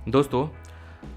दोस्तों,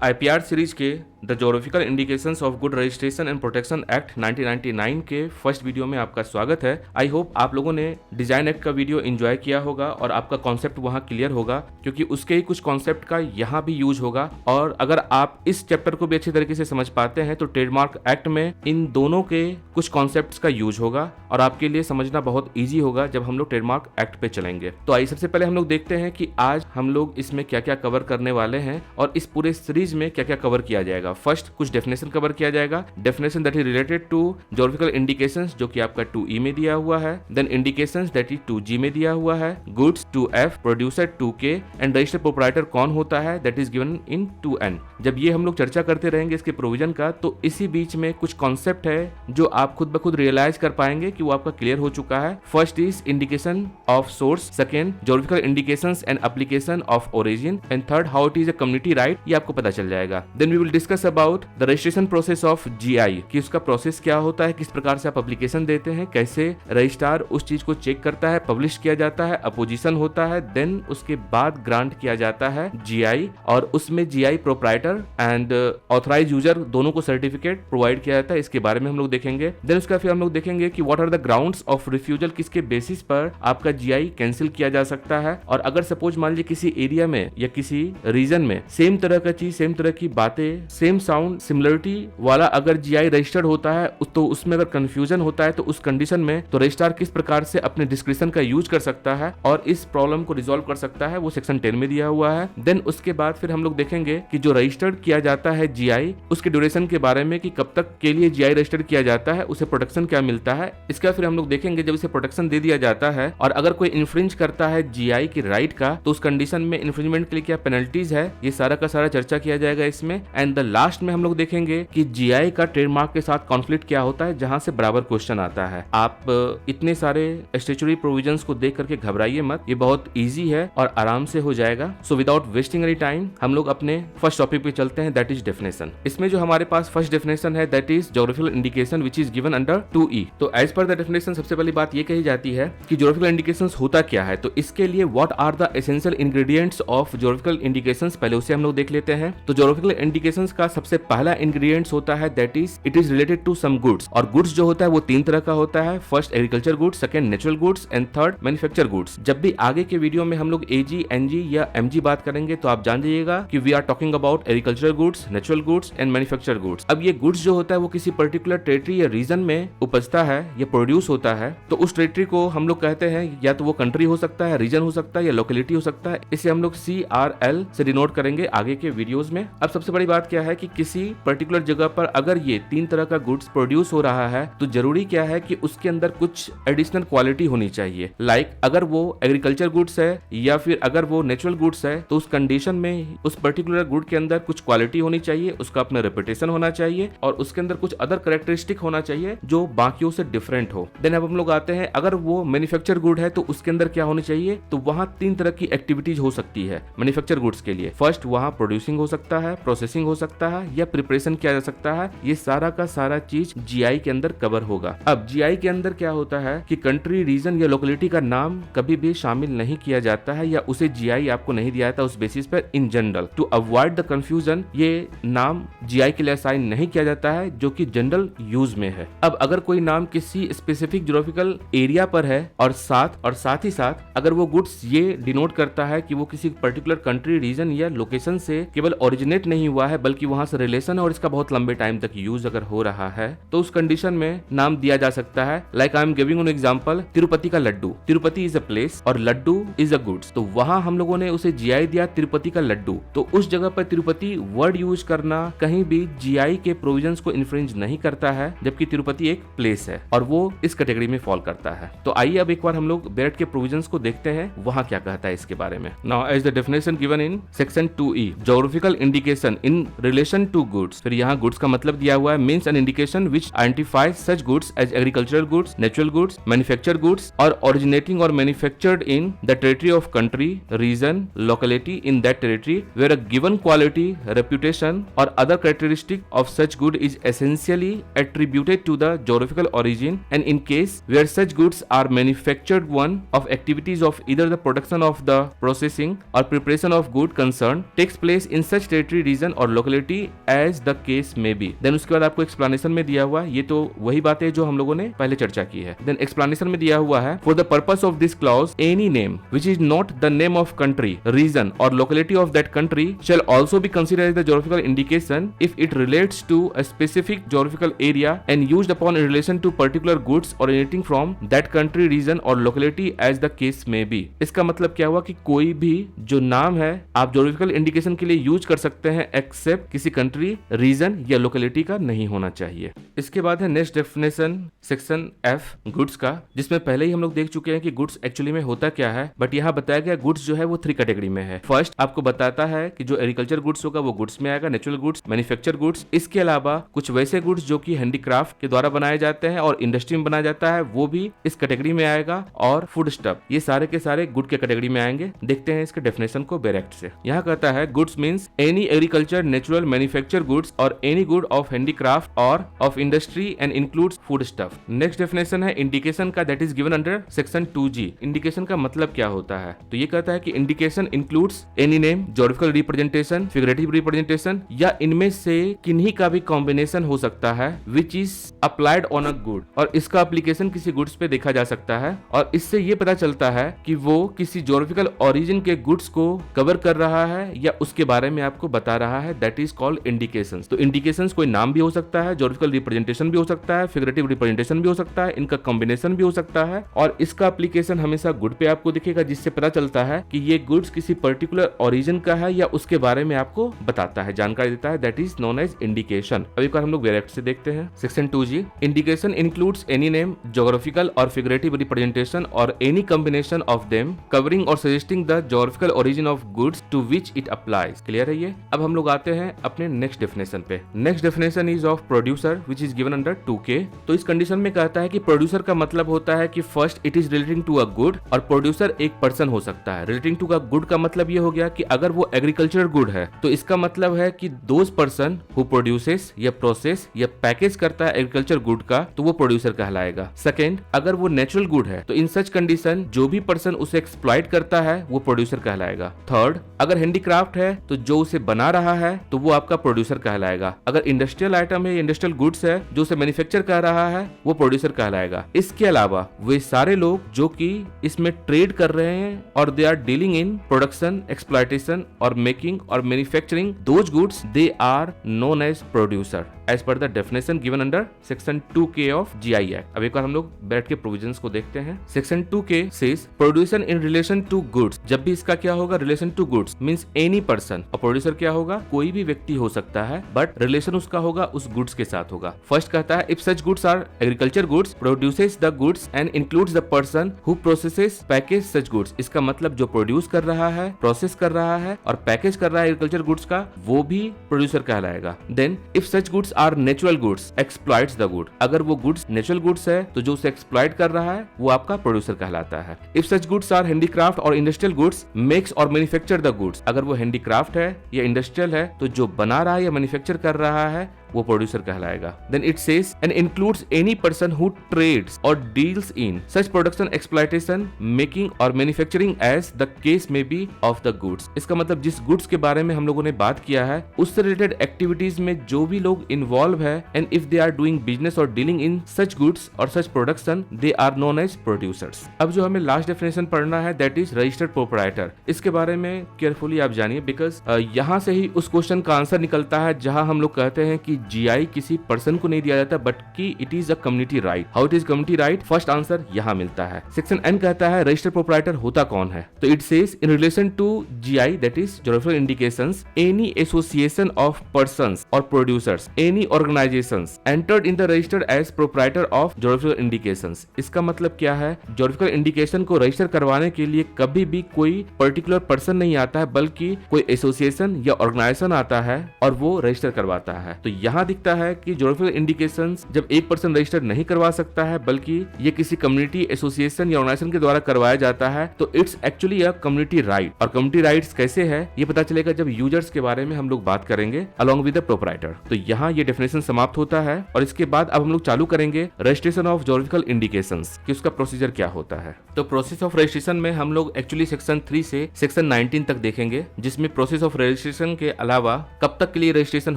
IPR series के the geographical indications of good registration and protection act 1999 के first video में आपका स्वागत है। आई होप आप लोगों ने डिजाइन एक्ट का वीडियो एंजॉय किया होगा और आपका कॉन्सेप्ट वहां क्लियर होगा, क्योंकि उसके ही कुछ कॉन्सेप्ट का यहाँ भी यूज होगा। और अगर आप इस चैप्टर को भी अच्छी तरीके से समझ पाते हैं तो ट्रेडमार्क एक्ट में इन दोनों के कुछ कॉन्सेप्ट का यूज होगा और आपके लिए समझना बहुत ईजी होगा जब हम लोग ट्रेडमार्क एक्ट पे चलेंगे। तो आइए सबसे पहले हम लोग देखते हैं कि आज हम लोग इसमें क्या क्या कवर करने वाले हैं और इस पूरे सीरीज में क्या क्या कवर किया जाएगा। फर्स्ट कुछ डेफिनेशन कवर किया जाएगा, definition that is related to geographical indications जो कि आपका 2E में दिया हुआ है। Then indications that is 2G में दिया हुआ है। Goods 2F, producer 2K and registered proprietor कौन होता है that is given in 2N। जब ये हम लोग चर्चा करते रहेंगे इसके प्रोविजन का, तो इसी बीच में कुछ कॉन्सेप्ट है जो आप खुद ब खुद रियलाइज कर पाएंगे कि वो आपका क्लियर हो चुका है। First is indication of source, second geographical indications and application of origin and third how it is a community right, ये आपको पता चल जाएगा। Then we will discuss about the registration process of GI, कि उसका प्रोसेस क्या होता है, किस प्रकार से आप एप्लीकेशन देते हैं, कैसे रजिस्ट्रार उस चीज को चेक करता है, पब्लिश किया जाता है, अपोजिशन होता है, देन उसके बाद ग्रांट किया जाता है जीआई और उसमें GI proprietor and authorise user दोनों को सर्टिफिकेट प्रोवाइड किया जाता है। इसके बारे में हम लोग देखेंगे। देन उसका फिर हम लोग देखेंगे कि what are the grounds of refusal, किसके बेसिस पर आपका जीआई कैंसिल किया जा सकता है। और अगर सपोज मान लीजिए किसी एरिया में या किसी रीजन में सेम तरह का चीज, सेम तरह की बातें, सेम साउंड, सिमिलरिटी वाला अगर जीआई रजिस्टर्ड होता है तो उसमें अगर कंफ्यूजन होता है तो उस कंडीशन में तो रजिस्ट्रार किस प्रकार से अपने डिस्क्रिप्शन का यूज कर सकता है और इस प्रॉब्लम को रिजॉल्व कर सकता है, वो सेक्शन 10 में दिया हुआ है। देन उसके बाद फिर हम लोग देखेंगे कि जो रजिस्टर्ड किया जाता है जीआई, उसके ड्यूरेशन के बारे में कि कब तक के लिए जीआई रजिस्टर्ड किया जाता है, उसे प्रोटेक्शन क्या मिलता है। इसका फिर हम लोग देखेंगे जब इसे प्रोटेक्शन दे दिया जाता है और अगर कोई इन्फ्रिंज करता है जीआई की राइट का तो उस कंडीशन में इन्फ्रिंजमेंट के लिए क्या पेनल्टीज है, ये सारा का सारा चर्चा किया जाएगा इसमें। एंड द लास्ट में हम लोग देखेंगे कि जीआई का ट्रेडमार्क के साथ कॉन्फ्लिक्ट क्या होता है, जहां से बराबर क्वेश्चन आता है। आप इतने सारे स्टैट्यूटरी प्रोविजंस को देख करके घबराइए मत, ये बहुत इजी है और आराम से हो जाएगा। So without wasting any time हम लोग अपने फर्स्ट टॉपिक पे चलते हैं, दैट इज डेफिनेशन। इसमें जो हमारे पास फर्स्ट डेफिनेशन है that is geographical indication which is given under 2E। तो एज पर द डेफिनेशन सबसे पहली बात ये कही जाती है कि ज्योग्राफिकल इंडिकेशंस होता क्या है। तो इसके लिए what are the essential ingredients of geographical indications, पहले उसे हम लोग देख लेते हैं। तो ज्योग्राफिकल इंडिकेशंस का सबसे पहला इंग्रेडिएंट्स होता है that is it is related to some goods. और गुड्स जो होता है वो तीन तरह का होता है, first agriculture goods, second natural goods and third manufacture goods. जब भी आगे के वीडियो में हम लोग एजी, एनजी या एमजी बात करेंगे तो आप जान जाइएगा कि we are talking about agriculture goods, natural goods and manufacture goods. अब ये गुड्स जो होता है वो किसी पर्टिकुलर टेरिटरी या रीजन में उपजता है या प्रोड्यूस होता है, तो उस टेरिटरी को हम लोग कहते हैं या तो वो कंट्री हो सकता है, रीजन हो सकता है या लोकेलिटी हो सकता है। इसे हम लोग CRL से डिनोट करेंगे आगे के वीडियोस में। अब सबसे बड़ी बात क्या है कि किसी पर्टिकुलर जगह पर अगर ये तीन तरह का गुड्स प्रोड्यूस हो रहा है तो जरूरी क्या है कि उसके अंदर कुछ एडिशनल क्वालिटी होनी चाहिए। लाइक अगर वो एग्रीकल्चर गुड्स है या फिर अगर वो नेचुरल गुड्स है तो उस कंडीशन में उस पर्टिकुलर गुड के अंदर कुछ क्वालिटी होनी चाहिए, उसका अपना रेपुटेशन होना चाहिए और उसके अंदर कुछ अदर कैरेक्टरिस्टिक होना चाहिए जो बाकियों से डिफरेंट हो। देन अब हम लोग आते हैं, अगर वो मैन्युफैक्चर गुड है तो उसके अंदर क्या होनी चाहिए, तो वहां तीन तरह की एक्टिविटीज हो सकती है मैन्युफैक्चर गुड्स के लिए। फर्स्ट वहां प्रोड्यूसिंग हो सकता है, प्रोसेसिंग हो सकता है या प्रिपरेशन किया जा सकता है। ये सारा का सारा चीज जीआई के अंदर कवर होगा। अब जीआई के अंदर क्या होता है कि कंट्री, रीजन या लोकेलिटी का नाम कभी भी शामिल नहीं किया जाता है या उसे जीआई आपको नहीं दिया जाता उस बेसिस पर in general. To avoid the confusion ये नाम जीआई के लिए असाइन नहीं किया जाता है जो कि जनरल यूज में है। अब अगर कोई नाम किसी स्पेसिफिक ज्योग्राफिकल एरिया पर है और साथ ही साथ अगर वो गुड्स ये डिनोट करता है कि वो किसी पर्टिकुलर कंट्री, रीजन या लोकेशन से केवल ओरिजिनेट नहीं हुआ है बल्कि वहां से रिलेशन है और इसका बहुत लंबे टाइम तक यूज अगर हो रहा है तो उस कंडीशन में नाम दिया जा सकता है। Like I am giving an example, Tirupati का laddu. Tirupati is a place और लड्डू इज अ गुड्स, तो वहां हम लोगों ने उसे जीआई दिया तिरुपति का लड्डू। तो उस जगह पर तिरुपति वर्ड यूज करना कहीं भी जीआई के प्रोविजंस को इन्फ्रिंज नहीं करता है, जबकि तिरुपति एक प्लेस है और वो इस कैटेगरी में फॉल करता है। तो आइए अब एक बार हम लोग बेरेट के प्रोविजंस को देखते हैं वहां क्या कहता है इसके बारे में। Now as the definition given in section 2E, geographical indication in relation relation to goods। फिर यहाँ goods का मतलब दिया हुआ है means an indication which identifies such goods as agricultural goods, natural goods, manufactured goods or originating or manufactured in the territory of country, region, locality in that territory where a given quality, reputation or other characteristic of such good is essentially attributed to the geographical origin, and in case where such goods are manufactured, one of activities of either the production of the processing or preparation of good concerned takes place in such territory, region or locality as the case may be। Then उसके बाद आपको explanation में दिया हुआ है, ये तो वही बातें जो हम लोगों ने पहले चर्चा की है। देन एक्सप्लेनेशन में दिया हुआ है for the purpose of this clause any name which is not the name of country, region और locality of that country shall also be considered as the geographical indication if it relates to a specific geographical area and used upon in relation to particular goods originating from that country, region or locality as the case may be। इसका मतलब क्या हुआ कि कोई भी जो नाम है आप geographical indication के लिए यूज कर सकते हैं एक्सेप्ट किसी कंट्री, रीजन या लोकेलिटी का नहीं होना चाहिए। इसके बाद है next definition section F goods का, जिसमें पहले ही हम लोग देख चुके हैं कि गुड्स एक्चुअली में होता क्या है, बट यहाँ बताया गया गुड्स जो है वो 3 कैटेगरी में है। फर्स्ट आपको बताता है कि जो एग्रीकल्चर गुड्स होगा वो गुड्स में आएगा, नेचुरल गुड्स, मैन्युफैक्चर गुड्स। इसके अलावा कुछ वैसे गुड्स जो कि हैंडीक्राफ्ट के द्वारा बनाए जाते हैं और इंडस्ट्री में बनाया जाता है वो भी इस कैटेगरी में आएगा, और फूड स्टफ, ये सारे के सारे गुड के कैटेगरी में आएंगे। देखते हैं इसके डेफिनेशन को डायरेक्ट से। यहाँ कहता है goods means any agriculture, natural, manufacture goods और एनी गुड ऑफ हैंडीक्राफ्ट और of industry and includes food stuff. Next definition है इंडिकेशन का, that is given under section 2G। Indication का मतलब क्या होता है, तो ये कहता है कि indication includes any name, geographical representation, figurative representation या इनमें से किन्हीं का भी कॉम्बिनेशन हो सकता है which is applied on a good, और इसका एप्लीकेशन किसी गुड्स पे देखा जा सकता है और इससे ये पता चलता है कि वो किसी ज्योग्राफिकल ओरिजिन के गुड्स को कवर कर रहा है या उसके बारे में आपको बता रहा है, दैट इज कॉल्ड इंडिकेशंस। तो इंडिकेशंस कोई नाम भी हो सकता है, ज्योग्राफिकल रिप्रेजेंटेशन भी हो सकता है, फिगरेटिव रिप्रेजेंटेशन भी हो सकता है, इनका कॉम्बिनेशन भी हो सकता है, और इसका एप्लीकेशन हमेशा गुड पे आपको दिखेगा, जिससे पता चलता है कि ये गुड्स किसी पर्टिकुलर ओरिजिन का है या उसके बारे में आपको बताता है, जानकारी देता है, that is known as indication. अब एक बार हम लोग डायरेक्ट से देखते हैं section 2G। Indication includes any name, geographical और फिगरेटिव रिप्रेजेंटेशन और any combination of them covering और suggesting the geographical origin of goods to which it applies. Clear है ये? अब हम लोग आते हैं अपने नेक्स्ट डेफिनेशन पे। Next definition is of producer which is given under 2K। तो इस कंडीशन में कहता है कि प्रोड्यूसर का मतलब होता है कि first it is relating to a good, और प्रोड्यूसर एक पर्सन हो सकता है। रिलेटिंग टू अ गुड का मतलब ये हो गया कि अगर वो एग्रीकल्चर गुड है तो इसका मतलब है कि दोज पर्सन हु प्रोड्यूसेस या प्रोसेस या पैकेज करता है एग्रीकल्चर गुड का, तो वो प्रोड्यूसर कहलाएगा। सेकंड, अगर वो नेचुरल गुड है तो इन सच कंडीशन जो भी पर्सन उसे एक्सप्लॉइट करता है वो प्रोड्यूसर कहलाएगा। थर्ड, अगर हैंडीक्राफ्ट है तो जो उसे बना रहा है तो वो आपका प्रोड्यूसर कहलाएगा। अगर इंडस्ट्रियल आइटम है, इंडस्ट्रियल गुड्स है, जो उसे मैन्युफैक्चर कर रहा है वो प्रोड्यूसर कहलाएगा। इसके अलावा वे सारे लोग जो कि इसमें ट्रेड कर रहे हैं और they are dealing in production, exploitation और मेकिंग और manufacturing those goods, they are known as producer as per the definition given under section 2K of GI act. अब एक बार हम लोग बैठ के प्रोविजंस को देखते हैं। Section 2K says producer in relation to goods. जब भी इसका क्या होगा, relation to goods means any person, और प्रोड्यूसर क्या होगा, कोई भी व्यक्ति हो सकता है, बट रिलेशन उसका होगा उस गुड्स के साथ होगा। फर्स्ट कहता है if such goods are agriculture goods, produces the goods and includes the person who processes package such goods. इसका मतलब जो प्रोड्यूस कर रहा है, प्रोसेस कर रहा है और पैकेज कर रहा है एग्रीकल्चर गुड्स का, वो भी प्रोड्यूसर कहलाएगा। Then if such goods are natural goods, exploits the good. अगर वो गुड्स नेचुरल गुड्स है तो जो उसे एक्सप्लॉइट कर रहा है वो आपका प्रोड्यूसर कहलाता है। If such goods are handicraft और इंडस्ट्रियल गुड्स, मेक्स और मैन्युफैक्चर द गुड्स। अगर वो हैंडीक्राफ्ट है या इंडस्ट्रियल है तो जो बना रहा है या मैन्युफैक्चर कर रहा है वो प्रोड्यूसर कहलाएगा। Then it says and includes any person who trades और deals in such production, exploitation, making और मैन्युफैक्चरिंग एज द केस में बी ऑफ द गुड्स। इसका मतलब जिस गुड्स के बारे में हम लोगों ने बात किया है उससे रिलेटेड एक्टिविटीज में जो भी लोग इन्वॉल्व है, and if they are doing business और डीलिंग इन सच गुड्स और such production, they are known as producers. अब जो हमें लास्ट डेफिनेशन पढ़ना है दैट इज रजिस्टर्ड प्रोप्राइटर। इसके बारे में केयरफुली आप जानिए, बिकॉज यहाँ से ही उस क्वेश्चन का आंसर निकलता है जहां हम लोग कहते हैं कि जीआई किसी पर्सन को नहीं दिया जाता बल्कि it is a community right. How it is community right? First answer यहाँ मिलता है। सेक्शन एन कहता है रजिस्टर्ड प्रोप्राइटर होता कौन है? तो it says in relation to GI that is geographical indications any association of persons और producers any organisations entered in the registered as proprietor of geographical indications. इसका मतलब क्या है? ज्योग्राफिकल इंडिकेशन को रजिस्टर करवाने के लिए कभी भी कोई पर्टिकुलर पर्सन नहीं आता है बल्कि कोई एसोसिएशन या ऑर्गेनाइजेशन आता है और वो रजिस्टर करवाता है। तो यहाँ दिखता है कि ज्योग्राफिकल इंडिकेशंस जब एक पर्सन रजिस्टर नहीं करवा सकता है बल्कि ये किसी कम्युनिटी एसोसिएशन या ऑर्गेनाइजेशन के द्वारा करवाया जाता है तो it's actually a community right. और कम्युनिटी राइट्स कैसे है ये पता चलेगा जब यूजर्स के बारे में हम लोग बात करेंगे अलॉन्ग विद द प्रोप्राइटर। तो यहाँ ये डेफिनेशन समाप्त होता है और इसके बाद अब हम लोग चालू करेंगे रजिस्ट्रेशन ऑफ ज्योग्राफिकल इंडिकेशंस कि उसका प्रोसीजर क्या होता है। तो प्रोसेस ऑफ रजिस्ट्रेशन में हम लोग एक्चुअली सेक्शन 3 से सेक्शन 19 तक देखेंगे, जिसमें प्रोसेस ऑफ रजिस्ट्रेशन के अलावा कब तक के लिए रजिस्ट्रेशन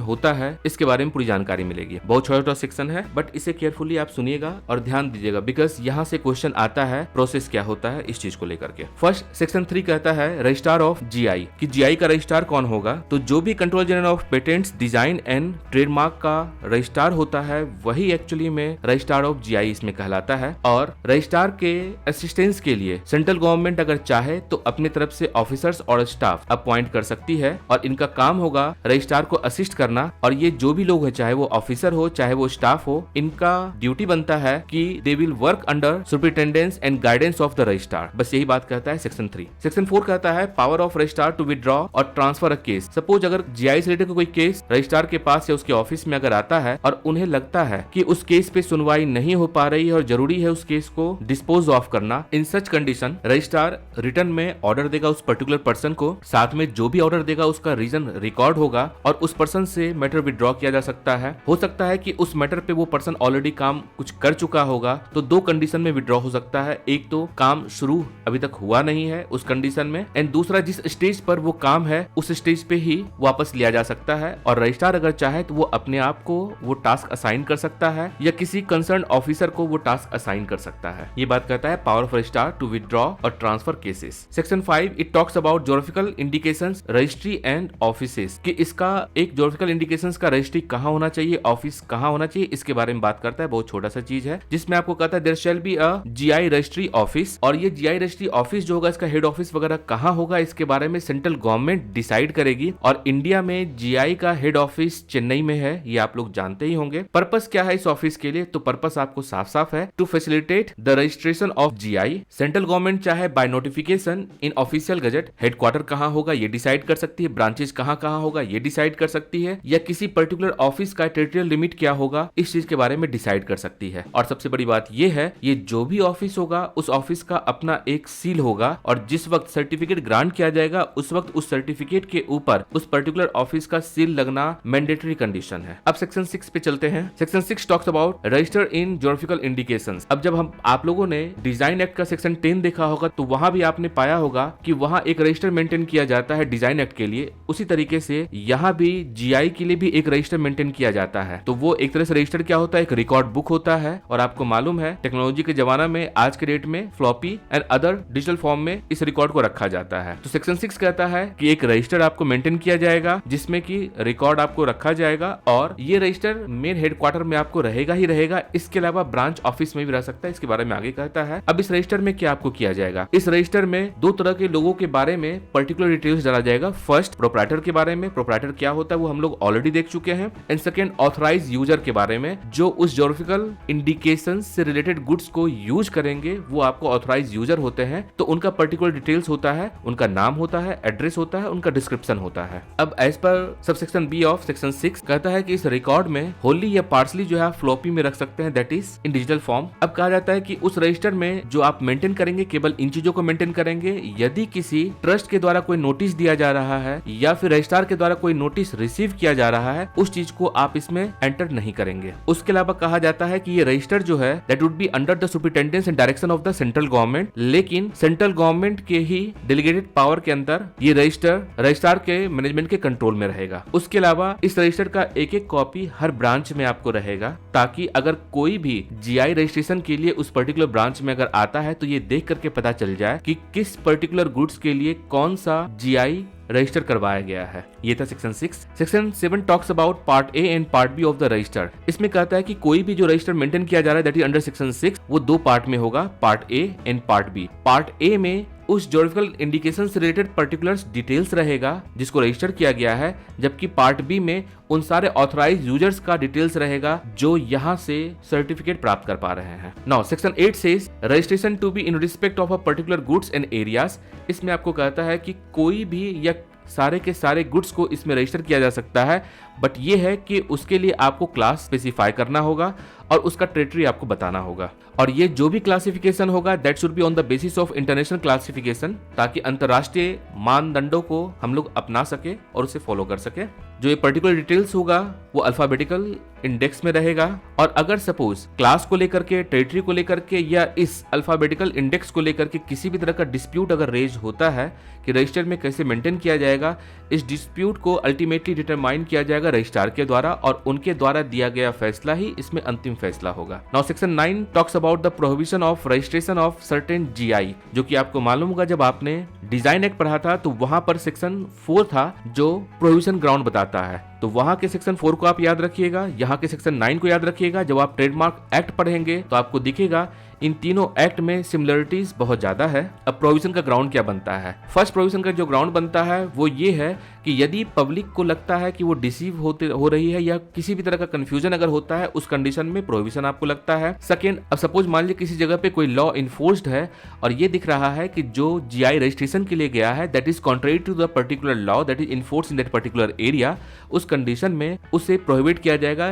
होता है इसके बारे में पूरी जानकारी मिलेगी। बहुत छोटा सेक्शन है बट इसे केयरफुली आप सुनिएगा और ध्यान दीजिएगा बिकॉज यहाँ से क्वेश्चन आता है प्रोसेस क्या होता है इस चीज को लेकर के। फर्स्ट सेक्शन 3 कहता है रजिस्ट्रार ऑफ जीआई कि जीआई का रजिस्ट्रार कौन होगा। तो जो भी controller general of patents design and trademark का रजिस्ट्रार होता है वही एक्चुअली में रजिस्ट्रार ऑफ जीआई इसमें कहलाता है। और रजिस्ट्रार के असिस्टेंस के लिए सेंट्रल गवर्नमेंट अगर चाहे तो अपनी तरफ से ऑफिसर्स और स्टाफ अपॉइंट कर सकती है और इनका काम होगा रजिस्ट्रार को असिस्ट करना। और ये जो भी लोग है चाहे वो ऑफिसर हो चाहे वो स्टाफ हो, इनका ड्यूटी बनता है कि they will work under superintendence and guidance of the registrar. बस यही बात कहता है सेक्शन 3। सेक्शन 4 कहता है power of registrar to withdraw और ट्रांसफर अ केस। सपोज अगर जीआई से रिलेटेड कोई केस रजिस्ट्रार के पास या उसके ऑफिस में अगर आता है और उन्हें लगता है कि उस केस पे सुनवाई नहीं हो पा रही है और जरूरी है उस केस को डिस्पोज ऑफ करना, इन सच कंडीशन रजिस्ट्रार रिटर्न में ऑर्डर देगा उस पर्टिकुलर पर्सन को, साथ में जो भी ऑर्डर देगा उसका रीजन रिकॉर्ड होगा और उस पर्सन से मैटर विड्रॉ किया जा सकता है। हो सकता है कि उस मैटर पे वो पर्सन ऑलरेडी काम कुछ कर चुका होगा, तो दो कंडीशन में विड्रॉ हो सकता है। एक तो काम शुरू अभी तक हुआ नहीं है उस कंडीशन में, एंड दूसरा जिस स्टेज पर वो काम है उस स्टेज पे ही वापस लिया जा सकता है। और रजिस्ट्रार अगर चाहे तो वो अपने आप को वो टास्क असाइन कर सकता है या किसी कंसर्न ऑफिसर को वो टास्क असाइन कर सकता है। ये बात कहता है power of registrar to withdraw और transfer cases. Section 5 it talks about geographical indications registry and offices कि इसका एक ज्योग्राफिकल इंडिकेशंस का रजिस्ट्री कहाँ होना चाहिए, ऑफिस कहाँ होना चाहिए, इसके बारे में बात करता है। बहुत छोटा सा चीज है जिसमें आपको कहता है there shall be a GI registry office. और ये जीआई रजिस्ट्री ऑफिस जो होगा इसका हेड ऑफिस वगैरह कहाँ होगा इसके बारे में सेंट्रल गवर्नमेंट डिसाइड करेगी। और इंडिया में जीआई का हेड ऑफिस चेन्नई में है, ये आप लोग जानते ही होंगे। पर्पस क्या है इस ऑफिस के लिए? तो पर्पस आपको साफ साफ है to facilitate the registration of GI. Central government चाहे by notification in official gazette headquarter कहाँ होगा ये डिसाइड कर सकती है, ब्रांचेस कहाँ कहाँ होगा ये डिसाइड कर सकती है, या किसी पर्टिकुलर ऑफिस का टेरिटोरियल लिमिट क्या होगा इस चीज के बारे में डिसाइड कर सकती है। और सबसे बड़ी बात ये है ये जो भी ऑफिस होगा उस ऑफिस का अपना एक सील होगा और जिस वक्त सर्टिफिकेट ग्रांट किया जाएगा उस वक्त उस सर्टिफिकेट के ऊपर उस पर्टिकुलर ऑफिस का सील लगना मैंडेटरी कंडीशन है। अब सेक्शन 6 पे चलते हैं। Section 6 talks about register in geographical indications. अब जब हम आप लोगों ने डिजाइन एक्ट का सेक्शन 10 देखा होगा तो वहां भी आपने पाया होगा कि वहां एक रजिस्टर मेंटेन किया जाता है डिजाइन एक्ट के लिए, उसी तरीके से यहाँ भी जीआई के लिए भी एक रजिस्टर मेंटेन किया जाता है। तो वो एक तरह से रजिस्टर क्या होता है, एक रिकॉर्ड बुक होता है। और आपको मालूम है टेक्नोलॉजी के जमाना में आज के डेट में floppy and other digital form में इस रिकॉर्ड को रखा जाता है। तो सेक्शन 6 कहता है कि एक रजिस्टर आपको मेंटेन किया जाएगा जिसमें कि रिकॉर्ड आपको रखा जाएगा और ये रजिस्टर मेन हेडक्वार्टर में आपको रहेगा ही रहेगा, इसके अलावा ब्रांच ऑफिस में भी रह सकता है। इसके बारे में आगे कहता है। अब इस रजिस्टर में क्या आपको किया जाएगा, इस रजिस्टर में दो तरह के लोगों के बारे में पर्टिकुलर डिटेल्स डाला जाएगा। फर्स्ट प्रोप्राइटर के बारे में, प्रोप्राइटर क्या होता है वो हम लोग ऑलरेडी देख चुके हैं। एंड सेकंड ऑथराइज यूजर के बारे में, जो उस ज्योग्राफिकल इंडिकेशन से रिलेटेड गुड्स को यूज करेंगे वो आपको ऑथराइज यूजर होते हैं। तो उनका पर्टिकुलर डिटेल्स होता है, उनका नाम होता है, एड्रेस होता है, उनका डिस्क्रिप्शन होता है। अब as per subsection B of section 6 कहता है कि इस रिकॉर्ड में होली या पार्सली जो है फ्लॉपी में रख सकते हैं, that is in digital form. अब कहा जाता है कि उस रजिस्टर में जो आप मेंटेन करेंगे केवल इन चीजों को मेंटेन करेंगे। यदि किसी ट्रस्ट के द्वारा कोई नोटिस दिया जा रहा है या फिर रजिस्ट्रार के द्वारा कोई नोटिस रिसीव किया जा रहा है उस चीज को आप इसमें एंटर नहीं करेंगे। उसके अलावा कहा जाता है कि ये रजिस्टर जो है that would be under the superintendence and direction of the central government, लेकिन सेंट्रल गवर्नमेंट के ही डेलीगेटेड पावर के अंदर ये रजिस्टर रजिस्ट्रार के मैनेजमेंट के कंट्रोल में रहेगा। उसके अलावा इस रजिस्टर का एक एक कॉपी हर ब्रांच में आपको रहेगा, ताकि अगर कोई भी जीआई रजिस्ट्रेशन के लिए उस पर्टिकुलर ब्रांच में अगर आता है तो ये देख करके पता चल जाए कि किस पर्टिकुलर गुड्स के लिए कौन सा जीआई रजिस्टर करवाया गया है। ये था section 6। Section 7 talks about part A and part B of the register. इसमें कहता है कि कोई भी जो रजिस्टर मेंटेन किया जा रहा है दैट इज अंडर सेक्शन 6 वो 2 पार्ट में होगा, part A and part B. Part A में उस ज्योग्राफिकल इंडिकेशन से रिलेटेड पर्टिकुलर्स डिटेल्स रहेगा जिसको रजिस्टर किया गया है, जबकि पार्ट बी में उन सारे ऑथराइज यूजर्स का डिटेल्स रहेगा जो यहाँ से सर्टिफिकेट प्राप्त कर पा रहे हैं। Now section 8 says registration to be in respect of a particular goods and areas. इसमें आपको कहता है कि कोई भी या सारे के सारे गुड्स को इसमें रजिस्टर किया जा सकता है, बट ये है कि उसके लिए आपको क्लास स्पेसिफाई करना होगा और उसका टेरिटरी आपको बताना होगा। और ये जो भी क्लासिफिकेशन होगा that should be on the basis of international classification, ताकि अंतर्राष्ट्रीय मानदंडों को हम लोग अपना सके और उसे फॉलो कर सके। जो ये पर्टिकुलर डिटेल्स होगा वो अल्फाबेटिकल इंडेक्स में रहेगा। और अगर सपोज क्लास को लेकर के, टेरिटरी को लेकर के या इस अल्फाबेटिकल इंडेक्स को लेकर के किसी भी तरह का डिस्प्यूट अगर रेज होता है कि रजिस्टर में कैसे मेंटेन किया जाएगा, इस डिस्प्यूट को अल्टीमेटली डिटरमाइन किया जाएगा रजिस्ट्रार के द्वारा और उनके द्वारा दिया गया फैसला ही इसमें अंतिम फैसला होगा। Now section 9 talks about the prohibition of registration of certain GI, जो कि आपको मालूम होगा जब आपने डिजाइन एक्ट पढ़ा था तो वहां पर सेक्शन 4 था जो प्रोहिबिशन ग्राउंड बताता है। तो वहां के सेक्शन 4 को आप याद रखिएगा, यहाँ के सेक्शन 9 को याद रखिएगा। जब आप ट्रेडमार्क एक्ट पढ़ेंगे तो आपको दिखेगा इन तीनों एक्ट में सिमिलरिटीज बहुत ज्यादा है। अब प्रोविजन का ग्राउंड क्या बनता है? फर्स्ट प्रोविजन का जो ग्राउंड बनता है वो ये है कि यदि पब्लिक को लगता है कि वो डिसीव हो रही है या किसी भी तरह का कंफ्यूजन अगर होता है उस कंडीशन में प्रोविजन आपको लगता है। सेकेंड, अब सपोज मान लीजिए किसी जगह पे कोई लॉ इन्फोर्स्ड है और ये दिख रहा है कि जो जीआई रजिस्ट्रेशन के लिए गया है that is contrary to the particular law that is enforced in that particular area, उस कंडीशन में उसे प्रोहिबिट किया जाएगा,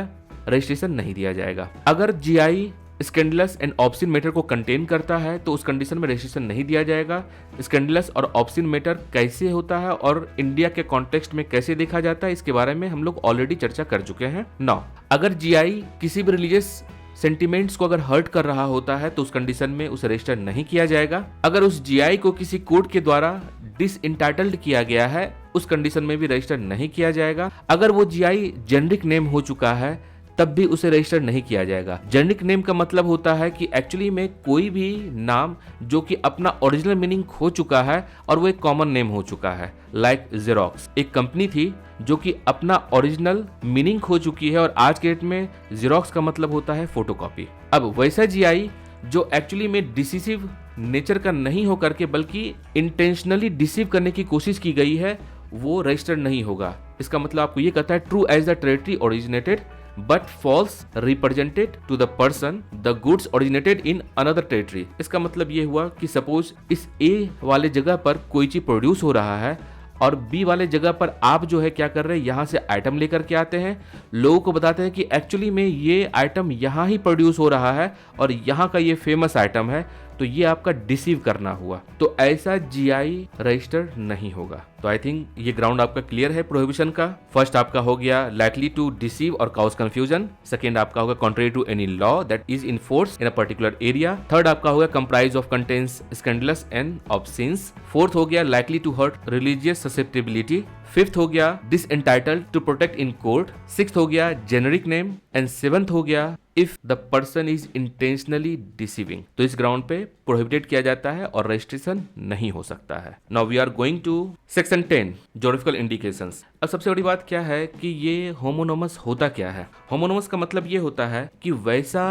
रजिस्ट्रेशन नहीं दिया जाएगा। अगर GI scandalous and obscene matter को कंटेन करता है तो उस कंडीशन में रजिस्ट्रेशन नहीं दिया जाएगा। स्कैंडलस और ऑब्स्सीन मैटर कैसे होता है और इंडिया के कॉन्टेक्स्ट में कैसे देखा जाता है इसके बारे में हम लोग ऑलरेडी चर्चा कर चुके हैं। नाउ अगर जीआई किसी भी रिलीजियस सेंटिमेंट्स को अगर हर्ट कर रहा होता है तो उस कंडीशन में उसे रजिस्टर नहीं किया जाएगा। अगर उस जीआई को किसी कोर्ट के द्वारा डिसइंटाइटल्ड किया गया है उस कंडीशन में भी रजिस्टर नहीं किया जाएगा। अगर वो जीआई जेनरिक नेम हो चुका है तब भी उसे रजिस्टर नहीं किया जाएगा। जेनरिक नेम का मतलब होता है कि एक्चुअली में कोई भी नाम जो कि अपना ओरिजिनल मीनिंग खो चुका है और वो एक कॉमन नेम हो चुका है। लाइक जेरोक्स एक कंपनी थी जो कि अपना ओरिजिनल मीनिंग खो चुकी है और आज के डेट में जेरोक्स का मतलब होता है फोटोकॉपी। अब वैसा जीआई जो एक्चुअली में डिसीसिव नेचर का नहीं होकर के बल्कि इंटेंशनली डिसीव करने की कोशिश की गई है वो रजिस्टर नहीं होगा। इसका मतलब आपको ये कहता है true as the territory originated but false represented to the person the goods originated in another territory. इसका मतलब ये हुआ कि सपोज इस ए वाले जगह पर कोई चीज प्रोड्यूस हो रहा है और बी वाले जगह पर आप जो है क्या कर रहे हैं यहाँ से आइटम लेकर के आते हैं, लोगों को बताते हैं कि एक्चुअली में ये आइटम यहाँ ही प्रोड्यूस हो रहा है और यहाँ का ये फेमस आइटम है, तो ये आपका डिसीव करना हुआ। तो ऐसा जीआई रजिस्टर नहीं होगा। तो आई थिंक ये ग्राउंड आपका क्लियर है प्रोहिबिशन का। फर्स्ट आपका हो गया लाइकली टू डिसीव और काउज कंफ्यूजन। सेकेंड आपका होगा contrary to any law that is in force in a particular area. Third आपका होगा comprise of contents scandalous and obscenes. Fourth हो गया likely to hurt religious susceptibility. Fifth हो गया disentitled to protect in court. Sixth हो गया generic name and seventh हो गया if the person is intentionally deceiving. तो इस ग्राउंड पे प्रोहिबिटेड किया जाता है और रजिस्ट्रेशन नहीं हो सकता है। Now we are going to section 10 geographical indications. अब सबसे बड़ी बात क्या है कि ये होमोनोमस होता क्या है? होमोनोमस का मतलब ये होता है कि वैसा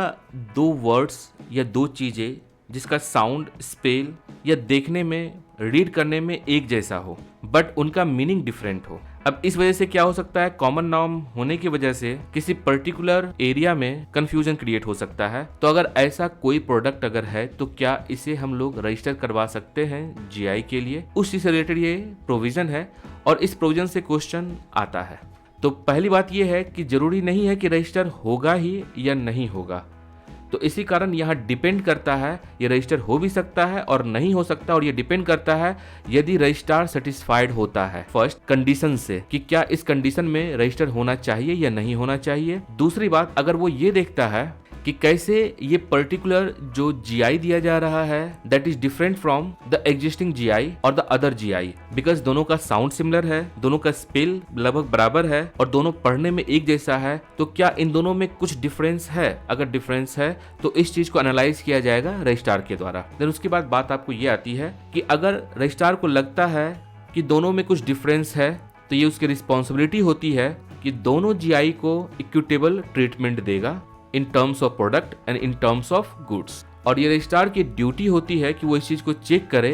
दो वर्ड्स या दो चीजें जिसका साउंड, स्पेल या देखने में, रीड करने में एक जैसा हो बट उनका मीनिंग डिफरेंट हो। अब इस वजह से क्या हो सकता है, कॉमन नाउन होने की वजह से किसी पर्टिकुलर एरिया में कंफ्यूजन क्रिएट हो सकता है। तो अगर ऐसा कोई प्रोडक्ट अगर है तो क्या इसे हम लोग रजिस्टर करवा सकते हैं जीआई के लिए? उस चीज से रिलेटेड ये प्रोविजन है और इस प्रोविजन से क्वेश्चन आता है। तो पहली बात यह है कि जरूरी नहीं है कि रजिस्टर होगा ही या नहीं होगा। तो इसी कारण यहाँ डिपेंड करता है, ये रजिस्टर हो भी सकता है और नहीं हो सकता, और ये डिपेंड करता है यदि रजिस्ट्रार सेटिस्फाइड होता है फर्स्ट कंडीशन से कि क्या इस कंडीशन में रजिस्टर होना चाहिए या नहीं होना चाहिए। दूसरी बात, अगर वो ये देखता है कि कैसे ये पर्टिकुलर जो जीआई दिया जा रहा है that is different from the existing GI और द अदर जीआई, बिकॉज दोनों का साउंड सिमिलर है, दोनों का स्पेल लगभग बराबर है और दोनों पढ़ने में एक जैसा है, तो क्या इन दोनों में कुछ डिफरेंस है? अगर डिफरेंस है तो इस चीज को एनालाइज किया जाएगा रजिस्ट्रार के द्वारा। देन उसके बाद बात आपको ये आती है कि अगर रजिस्ट्रार को लगता है कि दोनों में कुछ डिफरेंस है तो ये उसकी रिस्पॉन्सिबिलिटी होती है कि दोनों जीआई को इक्विटेबल ट्रीटमेंट देगा in terms of product and in terms of goods. और ये रजिस्ट्रार की ड्यूटी होती है कि वो इस चीज़ को चेक करे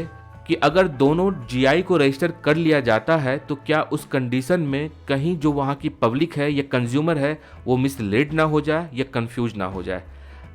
कि अगर दोनों जीआई को रजिस्टर कर लिया जाता है तो क्या उस कंडीशन में कहीं जो वहाँ की पब्लिक है या कंज्यूमर है वो मिसलेड ना हो जाए या कंफ्यूज ना हो जाए।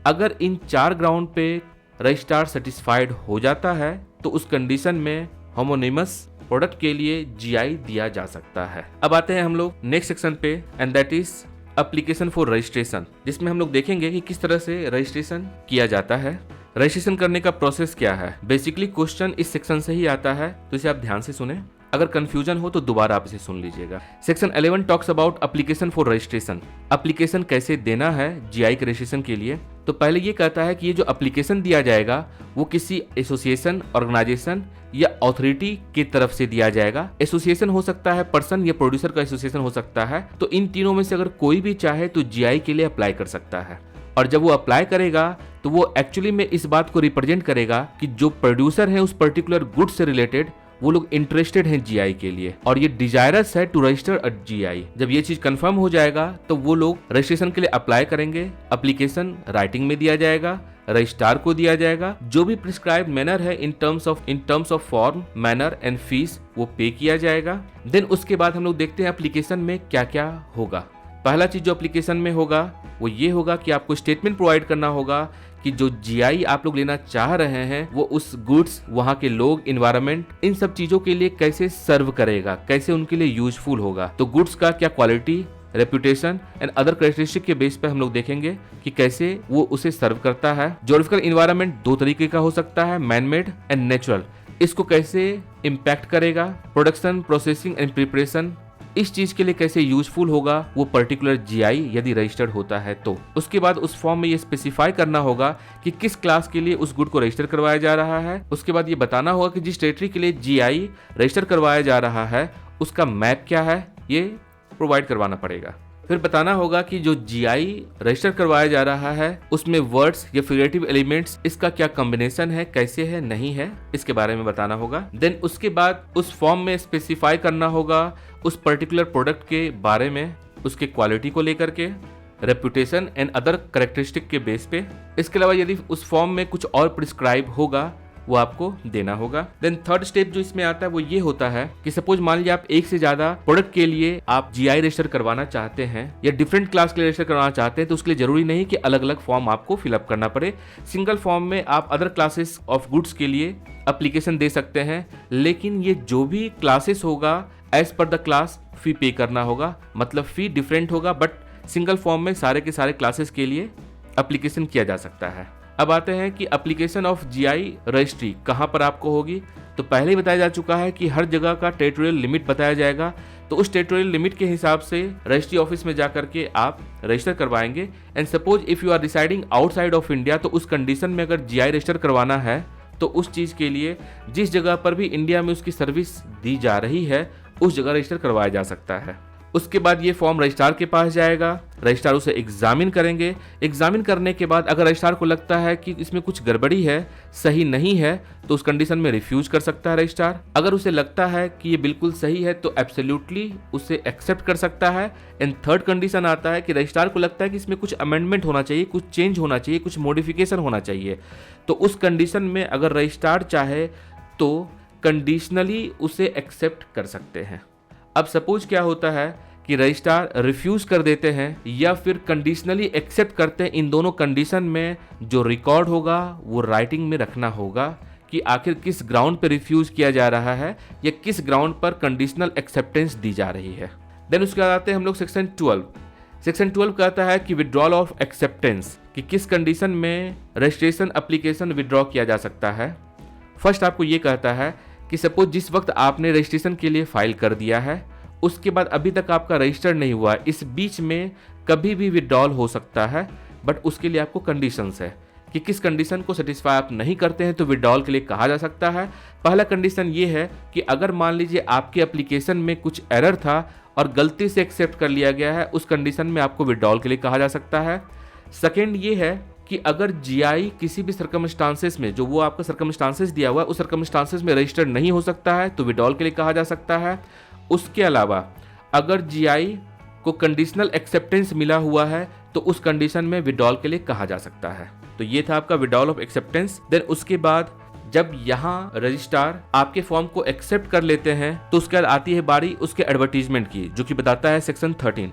अगर इन 4 ग्राउंड पे रजिस्ट्रार सेटिस्फाइड हो जाता है तो उस कंडीशन में होमोनिमस प्रोडक्ट के लिए जीआई दिया जा सकता है। अब आते हैं हम लोग नेक्स्ट सेक्शन पे and that is application for registration, जिसमें हम लोग देखेंगे कि किस तरह से रजिस्ट्रेशन किया जाता है। रजिस्ट्रेशन करने का प्रोसेस क्या है, बेसिकली क्वेश्चन इस सेक्शन से ही आता है, तो इसे आप ध्यान से सुने। अगर कंफ्यूजन हो तो दोबारा आप इसे सुन लीजिएगा। Section 11 talks about application for registration, application कैसे देना है जीआई के रजिस्ट्रेशन के लिए। तो पहले ये कहता है कि ये जो एप्लीकेशन दिया जाएगा वो किसी एसोसिएशन, ऑर्गेनाइजेशन या अथॉरिटी की तरफ से दिया जाएगा। एसोसिएशन हो सकता है, पर्सन या प्रोड्यूसर का एसोसिएशन हो सकता है। तो इन तीनों में से अगर कोई भी चाहे तो जीआई के लिए अप्लाई कर सकता है। और जब वो अप्लाई करेगा तो वो एक्चुअली में इस बात को रिप्रेजेंट करेगा कि जो प्रोड्यूसर है उस पर्टिकुलर गुड से रिलेटेड वो लोग इंटरेस्टेड हैं जीआई के लिए और ये डिजायरस है टू रजिस्टर अ जीआई। जब ये चीज कंफर्म हो जाएगा तो वो लोग रजिस्ट्रेशन के लिए अप्लाई करेंगे। एप्लीकेशन राइटिंग में दिया जाएगा, रजिस्ट्रार को दिया जाएगा। जो भी प्रिस्क्राइब्ड मैनर है in terms of form, manner and fees वो पे किया जाएगा। देन उसके बाद हम लोग देखते हैं एप्लीकेशन में क्या क्या होगा। पहला चीज जो एप्लीकेशन में होगा वो ये होगा कि आपको स्टेटमेंट प्रोवाइड करना होगा कि जो जीआई आप लोग लेना चाह रहे हैं वो उस गुड्स, वहाँ के लोग, इन्वायरमेंट, इन सब चीजों के लिए कैसे सर्व करेगा, कैसे उनके लिए यूजफुल होगा। तो गुड्स का क्या quality, reputation and other characteristic के बेस पे हम लोग देखेंगे कि कैसे वो उसे सर्व करता है। ज्योग्राफिकल इन्वायरमेंट 2 तरीके का हो सकता है, मैन मेड एंड नेचुरल। इसको कैसे इम्पैक्ट करेगा, प्रोडक्शन, प्रोसेसिंग एंड प्रिपरेशन, इस चीज के लिए कैसे यूजफुल होगा वो पर्टिकुलर जीआई यदि रजिस्टर्ड होता है तो। उसके बाद उस फॉर्म में ये स्पेसिफाई करना होगा कि किस क्लास के लिए उस गुड को रजिस्टर करवाया जा रहा है। उसके बाद ये बताना होगा कि जिस टेरिटरी के लिए जीआई रजिस्टर करवाया जा रहा है उसका मैप क्या है, ये प्रोवाइड करवाना पड़ेगा। फिर बताना होगा कि जो जीआई रजिस्टर करवाया जा रहा है उसमें वर्ड्स या फिगरेटिव एलिमेंट्स, इसका क्या कॉम्बिनेशन है, कैसे है, नहीं है, इसके बारे में बताना होगा। देन उसके बाद उस फॉर्म में स्पेसिफाई करना होगा उस पर्टिकुलर प्रोडक्ट के बारे में, उसके क्वालिटी को लेकर के, रेपुटेशन एंड अदर कैरेक्टरिस्टिक के बेस पे। इसके अलावा यदि उस फॉर्म में कुछ और प्रिस्क्राइब होगा वो आपको देना होगा। देन थर्ड स्टेप जो इसमें आता है वो ये होता है कि सपोज मान लीजिए आप एक से ज्यादा प्रोडक्ट के लिए आप जीआई रजिस्टर करवाना चाहते हैं या डिफरेंट क्लास के लिए रजिस्टर करवाना चाहते हैं तो उसके लिए जरूरी नहीं कि अलग अलग फॉर्म आपको फिलअप करना पड़े। सिंगल फॉर्म में आप अदर क्लासेस ऑफ गुड्स के लिए एप्लीकेशन दे सकते हैं, लेकिन ये जो भी क्लासेस होगा एज पर द क्लास फी पे करना होगा, मतलब फी डिफरेंट होगा बट सिंगल फॉर्म में सारे के सारे क्लासेस के लिए एप्लीकेशन किया जा सकता है। अब आते हैं कि एप्लीकेशन ऑफ जीआई रजिस्ट्री कहाँ पर आपको होगी। तो पहले ही बताया जा चुका है कि हर जगह का टेरिटोरियल लिमिट बताया जाएगा, तो उस टेरिटोरियल लिमिट के हिसाब से रजिस्ट्री ऑफिस में जाकर के आप रजिस्टर करवाएंगे। And suppose if you are residing outside of India तो उस कंडीशन में अगर जीआई रजिस्टर करवाना है तो उस चीज़ के लिए जिस जगह पर भी इंडिया में उसकी सर्विस दी जा रही है उस जगह रजिस्टर करवाया जा सकता है। उसके बाद ये फॉर्म रजिस्ट्रार के पास जाएगा, रजिस्ट्रार उसे एग्जामिन करेंगे। एग्जामिन करने के बाद अगर रजिस्ट्रार को लगता है कि इसमें कुछ गड़बड़ी है, सही नहीं है, तो उस कंडीशन में रिफ्यूज कर सकता है रजिस्ट्रार। अगर उसे लगता है कि ये बिल्कुल सही है तो एब्सोल्युटली उसे एक्सेप्ट कर सकता है। एंड थर्ड कंडीशन आता है कि रजिस्ट्रार को लगता है कि इसमें कुछ अमेंडमेंट होना चाहिए, कुछ चेंज होना चाहिए, कुछ मॉडिफिकेशन होना चाहिए, तो उस कंडीशन में अगर रजिस्ट्रार चाहे तो कंडीशनली उसे एक्सेप्ट कर सकते हैं। अब सपोज क्या होता है कि रजिस्ट्रार रिफ्यूज कर देते हैं या फिर कंडीशनली एक्सेप्ट करते हैं, इन दोनों कंडीशन में जो रिकॉर्ड होगा वो राइटिंग में रखना होगा कि आखिर किस ग्राउंड पर रिफ्यूज किया जा रहा है या किस ग्राउंड पर कंडीशनल एक्सेप्टेंस दी जा रही है। देन उसके बाद आते हैं हम लोग सेक्शन 12। सेक्शन 12 कहता है कि विड्रॉल ऑफ एक्सेप्टेंस, कि किस कंडीशन में रजिस्ट्रेशन एप्लीकेशन विड्रॉ किया जा सकता है। फर्स्ट आपको ये कहता है कि सपोज जिस वक्त आपने रजिस्ट्रेशन के लिए फाइल कर दिया है उसके बाद अभी तक आपका रजिस्टर नहीं हुआ, इस बीच में कभी भी विड्रॉल हो सकता है, बट उसके लिए आपको कंडीशंस है कि किस कंडीशन को सेटिस्फाई आप नहीं करते हैं तो विड्रॉल के लिए कहा जा सकता है। पहला कंडीशन ये है कि अगर मान लीजिए आपके एप्लीकेशन में कुछ एरर था और गलती से एक्सेप्ट कर लिया गया है, उस कंडीशन में आपको विड्रॉल के लिए कहा जा सकता है। सेकेंड ये है कि अगर जीआई किसी भी सर्कमस्टांसेस में, जो वो आपका सर्कमस्टांसेस दिया हुआ है उस सर्कमस्टांसेस में रजिस्टर्ड नहीं हो सकता है तो विड्रॉल के लिए कहा जा सकता है। उसके अलावा अगर जीआई को कंडीशनल एक्सेप्टेंस मिला हुआ है तो उस कंडीशन में विड्रॉल के लिए कहा जा सकता है। तो ये था आपका विड्रॉल ऑफ एक्सेप्टेंस। देन उसके बाद जब यहाँ रजिस्ट्रार आपके फॉर्म को एक्सेप्ट कर लेते हैं तो उसके बाद आती है बारी उसके एडवर्टीजमेंट की, जो कि बताता है सेक्शन 13।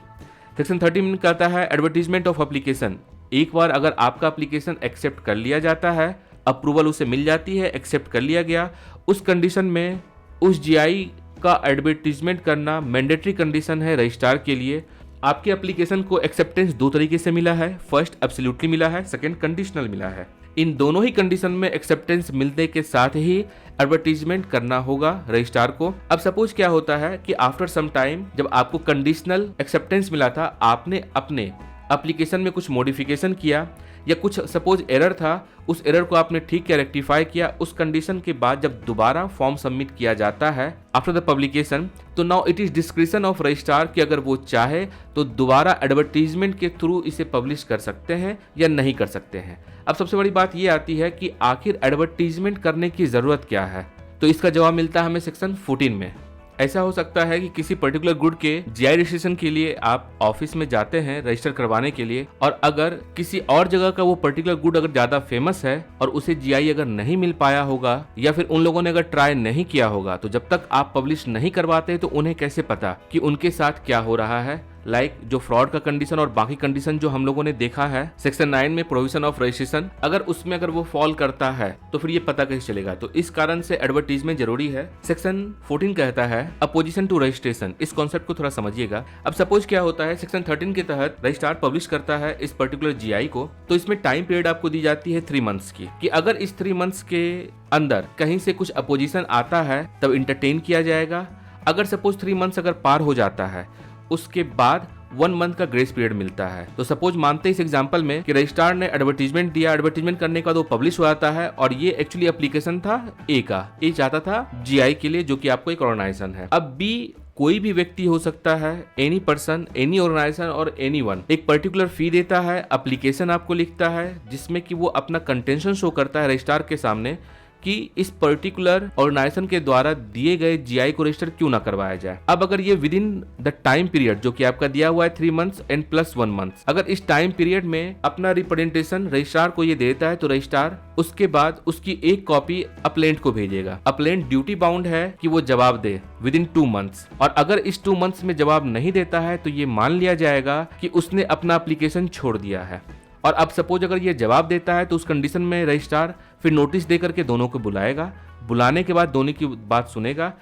सेक्शन 13 कहता है एडवर्टीजमेंट ऑफ एप्लीकेशन। एक बार अगर आपका एप्लीकेशन एक्सेप्ट कर लिया जाता है, अप्रूवल उसे मिल जाती है, एक्सेप्ट कर लिया गया, उस कंडीशन में उस जीआई का एडवर्टीजमेंट करना मैंडेटरी कंडीशन है रजिस्ट्रार के लिए। आपके एप्लीकेशन को एक्सेप्टेंस दो तरीके से मिला है, फर्स्ट एब्सोल्युटली मिला है, सेकंड कंडीशनल मिला है। इन दोनों ही कंडीशन में एक्सेप्टेंस मिलने के साथ ही एडवर्टीजमेंट करना होगा रजिस्ट्रार को। अब सपोज क्या होता है कि आफ्टर सम टाइम जब आपको कंडीशनल एक्सेप्टेंस मिला था, आपने अपने एप्लीकेशन में कुछ मॉडिफिकेशन किया या कुछ सपोज एरर था, उस एरर को आपने ठीक किया, रेक्टिफाई किया, उस कंडीशन के बाद जब दोबारा फॉर्म सबमिट किया जाता है आफ्टर द पब्लिकेशन, तो now it is description of registrar कि अगर वो चाहे तो दोबारा एडवर्टीजमेंट के थ्रू इसे पब्लिश कर सकते हैं या नहीं कर सकते हैं। अब सबसे बड़ी बात ये आती है कि आखिर एडवर्टीजमेंट करने की जरूरत क्या है, तो इसका जवाब मिलता है हमें सेक्शन 14 में। ऐसा हो सकता है कि किसी पर्टिकुलर गुड के जीआई रजिस्ट्रेशन के लिए आप ऑफिस में जाते हैं रजिस्टर करवाने के लिए, और अगर किसी और जगह का वो पर्टिकुलर गुड अगर ज्यादा फेमस है और उसे जीआई अगर नहीं मिल पाया होगा या फिर उन लोगों ने अगर ट्राई नहीं किया होगा, तो जब तक आप पब्लिश नहीं करवाते तो उन्हें कैसे पता कि उनके साथ क्या हो रहा है। लाइक जो फ्रॉड का कंडीशन और बाकी कंडीशन जो हम लोगों ने देखा है सेक्शन 9 में प्रोविजन ऑफ रजिस्ट्रेशन, अगर उसमें अगर वो फॉल करता है तो फिर ये पता कैसे चलेगा। तो इस कारण से एडवर्टीजमेंट जरूरी है। सेक्शन 14 कहता है अपोजिशन टू रजिस्ट्रेशन। इस कॉन्सेप्ट को थोड़ा समझिएगा। अब सपोज क्या होता है, सेक्शन 13 के तहत रजिस्ट्रार पब्लिश करता है इस पर्टिकुलर जीआई को, तो इसमें टाइम पीरियड आपको दी जाती है 3 मंथ्स की, कि अगर इस 3 मंथ्स के अंदर कहीं से कुछ अपोजिशन आता है तब इंटरटेन किया जाएगा। अगर सपोज 3 मंथ्स अगर पार हो जाता है उसके बाद 1 मंथ का ग्रेस पीरियड मिलता है। तो सपोज मानते हैं इस एग्जांपल में कि रजिस्ट्रार ने एडवर्टीजमेंट दिया, एडवर्टीजमेंट करने के बाद वो पब्लिश हो जाता है और ये एक्चुअली एप्लीकेशन था ए का, ए चाहता था जीआई के लिए जो कि आपको एक ऑर्गेनाइजेशन है। अब बी कोई भी व्यक्ति हो सकता है, एनी पर्सन, एनी ऑर्गेनाइजेशन और एनी वन, एक पर्टिकुलर फी देता है, एप्लीकेशन आपको लिखता है जिसमें कि वो अपना कंटेंशन शो करता है रजिस्ट्रार के सामने कि इस पर्टिकुलर ऑर्गेनाइजेशन के द्वारा दिए गए जीआई को रजिस्टर क्यों ना करवाया जाए। अब अगर ये with in the time period जो कि आपका दिया हुआ है 3 मंथ्स एंड प्लस 1 मंथ, अगर इस टाइम पीरियड में अपना रिप्रेजेंटेशन रजिस्ट्रार को ये देता है तो रजिस्ट्रार उसके बाद उसकी एक कॉपी अप्लेंट को भेजेगा। अप्लेंट ड्यूटी बाउंड है कि वो जवाब दे विद इन 2 मंथ्स, और अगर इस 2 मंथ्स में जवाब नहीं देता है तो ये मान लिया जाएगा कि उसने अपना एप्लीकेशन छोड़ दिया है। और अब सपोज अगर ये जवाब देता है तो उस कंडीशन में रजिस्ट्रार फिर नोटिस दे करके दोनों को बुलाएगा, बुलाने के बाद दोनों की बात सुनेगा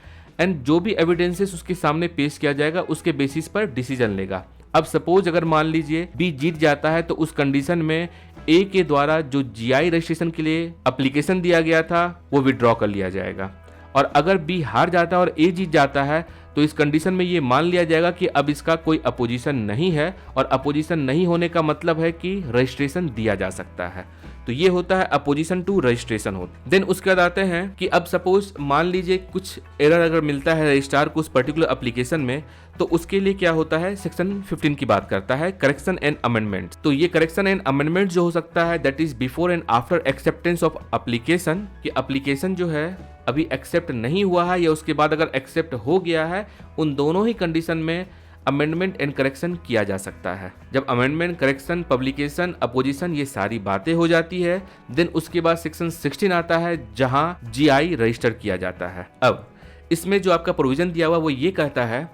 एंड जो भी एविडेंसेस उसके सामने पेश किया जाएगा उसके बेसिस पर डिसीजन लेगा। अब सपोज अगर मान लीजिए बी जीत जाता है तो उस कंडीशन में ए के द्वारा जो जीआई रजिस्ट्रेशन के लिए एप्लीकेशन दिया गया था वो विड्रॉ कर लिया जाएगा, और अगर बी हार जाता है और ए जीत जाता है तो इस कंडीशन में ये मान लिया जाएगा कि अब इसका कोई अपोजिशन नहीं है, और अपोजिशन नहीं होने का मतलब है कि रजिस्ट्रेशन दिया जा सकता है। तो ये होता है अपोजिशन टू रजिस्ट्रेशन होता। देन उसके बाद आते हैं कि अब सपोज मान लीजिए कुछ एरर अगर मिलता है रजिस्ट्रार को उस पर्टिकुलर एप्लीकेशन में, तो उसके लिए क्या होता है, सेक्शन 15 की बात करता है करेक्शन एंड अमेंडमेंट। तो ये करेक्शन एंड अमेंडमेंट जो हो सकता है that is before and after acceptance of application, कि एप्लीकेशन जो है अभी एक्सेप्ट नहीं हुआ है या उसके बाद अगर एक्सेप्ट हो गया है, उन दोनों ही कंडीशन में अमेंडमेंट एंड करेक्शन किया जा सकता है। जब अमेंडमेंट, करेक्शन, पब्लिकेशन, अपोजिशन ये सारी बातें हो जाती है, देन उसके बाद सेक्शन 16 आता है जहां जीआई रजिस्टर किया जाता है। अब इसमें जो आपका प्रोविजन दिया हुआ वो ये कहता है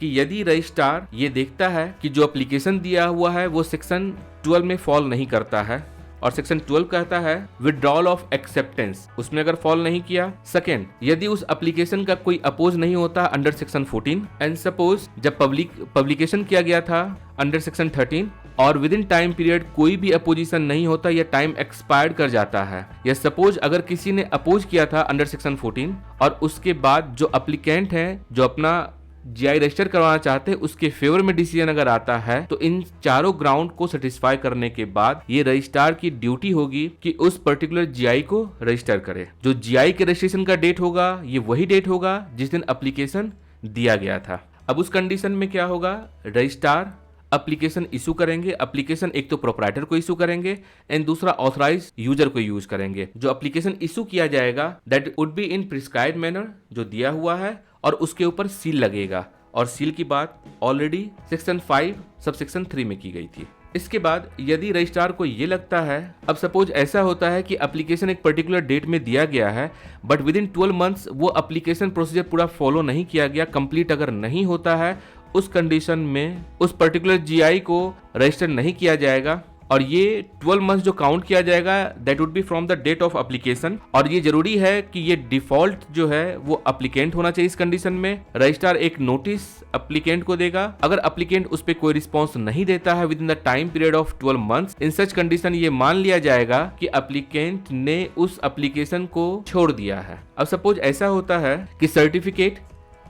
कि यदि रजिस्ट्रार ये देखता है कि जो एप्लीकेशन दिया हुआ है वो सेक्शन 12 में फॉल नहीं करता है, और सेक्शन 12 कहता है विड्रॉल ऑफ एक्सेप्टेंस, उसमें अगर फॉल नहीं किया। सेकेंड, यदि उस एप्लीकेशन का कोई अपोज नहीं होता अंडर सेक्शन 14, एंड सपोज जब पब्लिकेशन किया गया था अंडर सेक्शन 13 और विद इन टाइम पीरियड कोई भी अपोजिशन नहीं होता या टाइम एक्सपायर्ड कर जाता है, या सपोज अगर किसी ने अपोज किया था अंडर सेक्शन 14 और उसके बाद जो एप्लीकेंट है जो अपना जीआई रजिस्टर करवाना चाहते हैं उसके फेवर में डिसीजन अगर आता है, तो इन चारों ग्राउंड को सेटिस्फाई करने के बाद ये रजिस्ट्रार की ड्यूटी होगी कि उस पर्टिकुलर जीआई को रजिस्टर करे। जो जीआई के रजिस्ट्रेशन का डेट होगा ये वही डेट होगा जिस दिन एप्लीकेशन दिया गया था। अब उस कंडीशन में क्या होगा, रजिस्ट्रार एप्लीकेशन इशू करेंगे। एप्लीकेशन एक तो प्रोप्राइटर को इशू करेंगे एंड दूसरा ऑथराइज यूजर को यूज करेंगे। जो एप्लीकेशन इशू किया जाएगा that would be in prescribed manner, जो दिया हुआ है, और उसके ऊपर सील लगेगा। और सील की बात ऑलरेडी सेक्शन 5 सबसेक्शन 3 में की गई थी। इसके बाद यदि रजिस्ट्रार को ये लगता है, अब सपोज ऐसा होता है कि एप्लीकेशन एक पर्टिकुलर डेट में दिया गया है बट विद इन 12 मंथ्स वो एप्लीकेशन प्रोसीजर पूरा फॉलो नहीं किया गया, कंप्लीट अगर नहीं होता है, उस कंडीशन में उस पर्टिकुलर जीआई को रजिस्टर नहीं किया जाएगा और ये 12 मंथ्स जो काउंट किया जाएगा that would be from the date of application. और ये जरूरी है कि ये डिफॉल्ट जो है वो एप्लीकेंट होना चाहिए। इस कंडीशन में रजिस्ट्रार एक नोटिस एप्लीकेंट को देगा। अगर एप्लीकेंट उस पर कोई रिस्पॉन्स नहीं देता है with in the time period of 12 months, in such condition ये मान लिया जाएगा कि एप्लीकेंट ने उस एप्लीकेशन को छोड़ दिया है। अब सपोज ऐसा होता है कि सर्टिफिकेट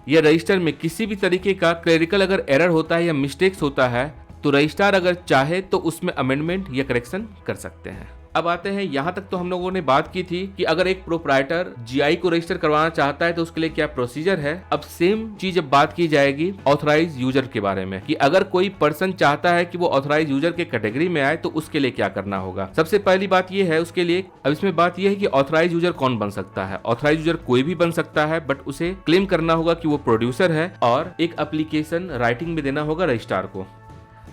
या रजिस्टर में किसी भी तरीके का क्लेरिकल अगर एरर होता है या मिस्टेक्स होता है तो रजिस्ट्रार अगर चाहे तो उसमें अमेंडमेंट या करेक्शन कर सकते हैं। अब आते हैं यहाँ तक तो हम लोगों ने बात की थी कि अगर एक प्रोप्राइटर जीआई को रजिस्टर करवाना चाहता है तो उसके लिए क्या प्रोसीजर है। अब सेम चीज अब बात की जाएगी ऑथराइज यूजर के बारे में कि अगर कोई पर्सन चाहता है कि वो ऑथराइज यूजर के कैटेगरी में आए तो उसके लिए क्या करना होगा। सबसे पहली बात ये है उसके लिए, अब इसमें बात यह है कि ऑथराइज यूजर कौन बन सकता है। ऑथराइज यूजर कोई भी बन सकता है बट उसे क्लेम करना होगा कि वो प्रोड्यूसर है और एक एप्लीकेशन राइटिंग में देना होगा रजिस्ट्रार को।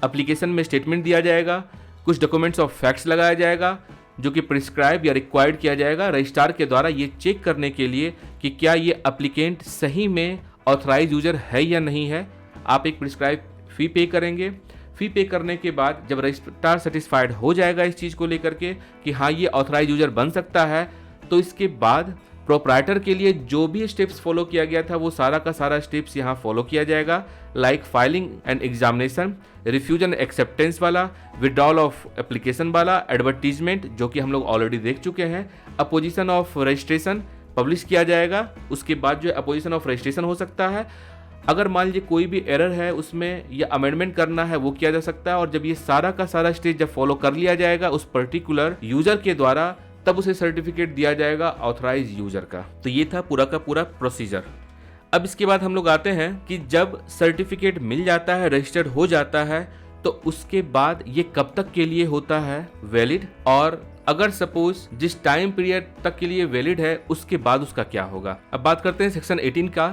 एप्लीकेशन में स्टेटमेंट दिया जाएगा, कुछ डॉक्यूमेंट्स ऑफ फैक्ट्स लगाया जाएगा जो कि प्रिस्क्राइब या रिक्वायर्ड किया जाएगा रजिस्ट्रार के द्वारा ये चेक करने के लिए कि क्या ये एप्लीकेंट सही में ऑथराइज यूजर है या नहीं है। आप एक प्रिस्क्राइब फी पे करेंगे। फी पे करने के बाद जब रजिस्ट्रार सेटिस्फाइड हो जाएगा इस चीज़ को लेकर के कि हाँ ये ऑथराइज यूजर बन सकता है, तो इसके बाद प्रोप्राइटर के लिए जो भी स्टेप्स फॉलो किया गया था वो सारा का सारा स्टेप्स यहाँ फॉलो किया जाएगा, like filing and examination, refusion acceptance वाला, विड्रॉल ऑफ एप्लीकेशन वाला, एडवर्टीजमेंट जो कि हम लोग ऑलरेडी देख चुके हैं, अपोजिशन ऑफ रजिस्ट्रेशन पब्लिश किया जाएगा। उसके बाद जो अपोजिशन ऑफ रजिस्ट्रेशन हो सकता है, अगर मान लीजिए कोई भी एरर है उसमें या अमेंडमेंट करना है वो किया जा सकता है। और जब ये सारा का सारा स्टेज जब फॉलो कर लिया जाएगा उस पर्टिकुलर यूजर के द्वारा तब उसे सर्टिफिकेट दिया जाएगा ऑथराइज यूजर का। तो ये था पूरा का पूरा प्रोसीजर। अब इसके बाद हम लोग आते हैं कि जब सर्टिफिकेट मिल जाता है, रजिस्टर्ड हो जाता है, तो उसके बाद ये कब तक के लिए होता है वैलिड, और अगर सपोज जिस टाइम पीरियड तक के लिए वैलिड है उसके बाद उसका क्या होगा। अब बात करते हैं सेक्शन 18 का,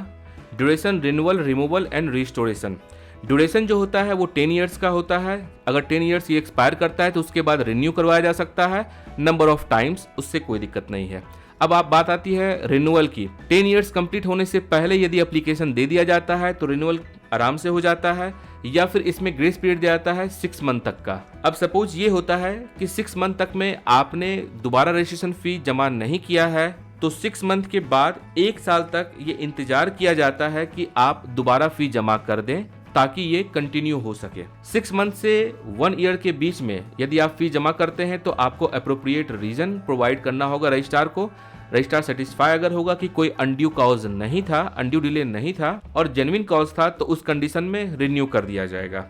duration, renewal, removal and restoration. Duration जो होता है वो 10 ईयर्स का होता है। अगर 10 ईयर्स ये एक्सपायर करता है तो उसके बाद रिन्यू करवाया जा सकता है नंबर ऑफ टाइम्स, उससे कोई दिक्कत नहीं है। अब आप बात आती है रिन्यूअल की। 10 ईयर्स कंप्लीट होने से पहले यदि एप्लीकेशन दे दिया जाता है तो रिन्यूअल आराम से हो जाता है, या फिर इसमें ग्रेस पीरियड दिया जाता है 6 मंथ तक का। अब सपोज ये होता है कि 6 मंथ तक में आपने दोबारा रजिस्ट्रेशन फी जमा नहीं किया है तो 6 मंथ के बाद 1 साल तक ये इंतजार किया जाता है कि आप दोबारा फी जमा कर दें ताकि ये कंटिन्यू हो सके। 6 मंथ से 1 ईयर के बीच में यदि आप फी जमा करते हैं तो आपको अप्रोप्रिएट रीजन प्रोवाइड करना होगा रजिस्ट्रार को। रजिस्ट्रार सेटिस्फाई अगर होगा कि कोई अनड्यू कॉज नहीं था, अनड्यू डिले नहीं था और जेन्युइन कॉज था, तो उस कंडीशन में रिन्यू कर दिया जाएगा।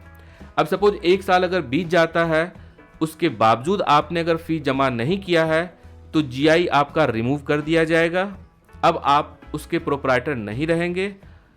अब सपोज 1 साल अगर बीत जाता है, उसके बावजूद आपने अगर फी जमा नहीं किया है तो जीआई आपका रिमूव कर दिया जाएगा। अब आप उसके प्रोप्राइटर नहीं रहेंगे,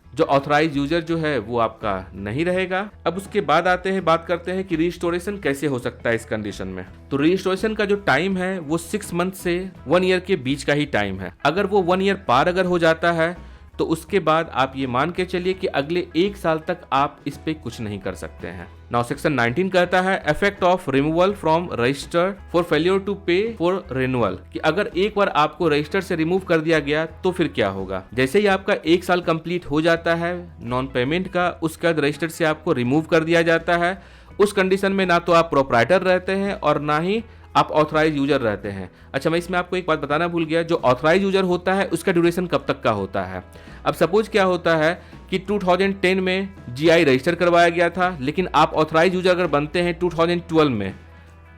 जो ऑथराइज यूजर जो है वो आपका नहीं रहेगा। अब उसके बाद बात करते हैं कि रिस्टोरेशन कैसे हो सकता है इस कंडीशन में। तो रिस्टोरेशन का जो टाइम है वो 6 मंथ से 1 ईयर के बीच का ही टाइम है। अगर वो 1 ईयर पार अगर हो जाता है तो उसके बाद आप ये मान के चलिए कि अगले 1 साल तक आप इस पे कुछ नहीं कर सकते हैं। नाउ सेक्शन 19 कहता है effect of removal from register for failure to pay for renewal, कि अगर एक बार आपको रजिस्टर से रिमूव कर दिया गया तो फिर क्या होगा। जैसे ही आपका 1 साल कंप्लीट हो जाता है नॉन पेमेंट का, उसके बाद रजिस्टर से आपको रिमूव कर दिया जाता है। उस कंडीशन में ना तो आप प्रोप्राइटर रहते हैं और ना ही आप ऑथराइज यूजर रहते हैं। अच्छा, मैं इसमें आपको एक बात बताना भूल गया, जो ऑथराइज यूजर होता है उसका ड्यूरेशन कब तक का होता है। अब सपोज क्या होता है कि 2010 में जीआई रजिस्टर करवाया गया था, लेकिन आप ऑथराइज यूजर अगर बनते हैं 2012 में,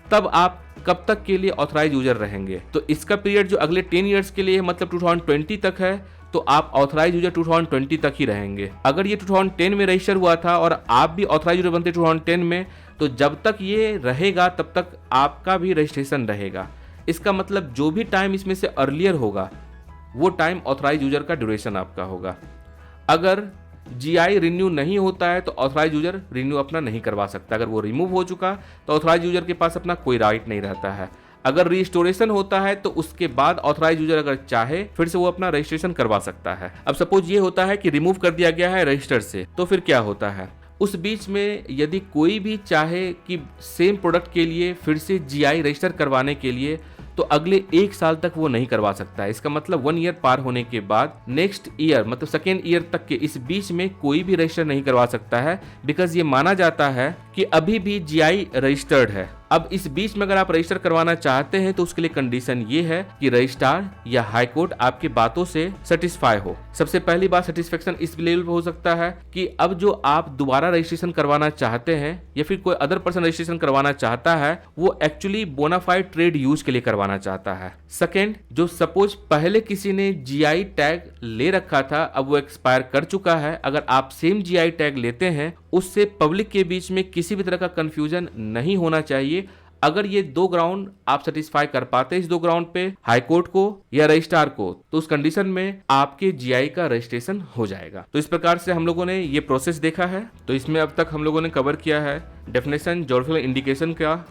तब आप कब तक के लिए ऑथराइज यूजर रहेंगे। तो इसका पीरियड जो अगले 10 ईयर्स के लिए मतलब 2020 तक है, तो आप ऑथराइज यूजर 2020 तक ही रहेंगे। अगर ये 2010 में रजिस्टर हुआ था और आप भी ऑथराइज यूजर बनते 2010 में, तो जब तक ये रहेगा तब तक आपका भी रजिस्ट्रेशन रहेगा। इसका मतलब जो भी टाइम इसमें से अर्लियर होगा वो टाइम ऑथराइज यूजर का ड्यूरेशन आपका होगा। अगर GI रिन्यू नहीं होता है तो ऑथराइज यूजर रिन्यू अपना नहीं करवा सकता। अगर वो रिमूव हो चुका तो ऑथराइज यूजर के पास अपना कोई राइट नहीं रहता है। अगर रिस्टोरेशन होता है तो उसके बाद ऑथराइज यूजर अगर चाहे फिर से वो अपना रजिस्ट्रेशन करवा सकता है। अब सपोज ये होता है कि रिमूव कर दिया गया है रजिस्टर से, तो फिर क्या होता है, उस बीच में यदि कोई भी चाहे कि सेम प्रोडक्ट के लिए फिर से GI रजिस्टर करवाने के लिए, तो अगले 1 साल तक वो नहीं करवा सकता है। इसका मतलब 1 ईयर पार होने के बाद नेक्स्ट ईयर मतलब सेकेंड ईयर तक के इस बीच में कोई भी रजिस्टर नहीं करवा सकता है, बिकॉज ये माना जाता है कि अभी भी GI रजिस्टर्ड है। अब इस बीच में अगर आप रजिस्टर करवाना चाहते हैं तो उसके लिए कंडीशन ये है कि रजिस्ट्रार या हाई कोर्ट आपकी बातों से सेटिस्फाई हो। सबसे पहली बात सेटिस्फेक्शन इस लेवल पे हो सकता है कि अब जो आप दोबारा रजिस्ट्रेशन करवाना चाहते हैं या फिर कोई अदर पर्सन रजिस्ट्रेशन करवाना चाहता है वो एक्चुअली बोनाफाइड ट्रेड यूज के लिए करवाना चाहता है। सेकेंड, जो सपोज पहले किसी ने GI टैग ले रखा था, अब वो एक्सपायर कर चुका है, अगर आप सेम GI टैग लेते हैं उससे पब्लिक के बीच में किसी भी तरह का कंफ्यूजन नहीं होना चाहिए। अगर ये 2 ग्राउंड आप सेटिस्फाई कर पाते हैं इस 2 ग्राउंड पे, हाई कोर्ट को या रजिस्ट्रार को, तो उस कंडीशन में आपके GI का रजिस्ट्रेशन हो जाएगा। तो इस प्रकार से हम लोगों ने ये प्रोसेस देखा है। तो इसमें अब तक हम लोगों ने कवर किया है डेफिनेशन ज्योग्राफिकल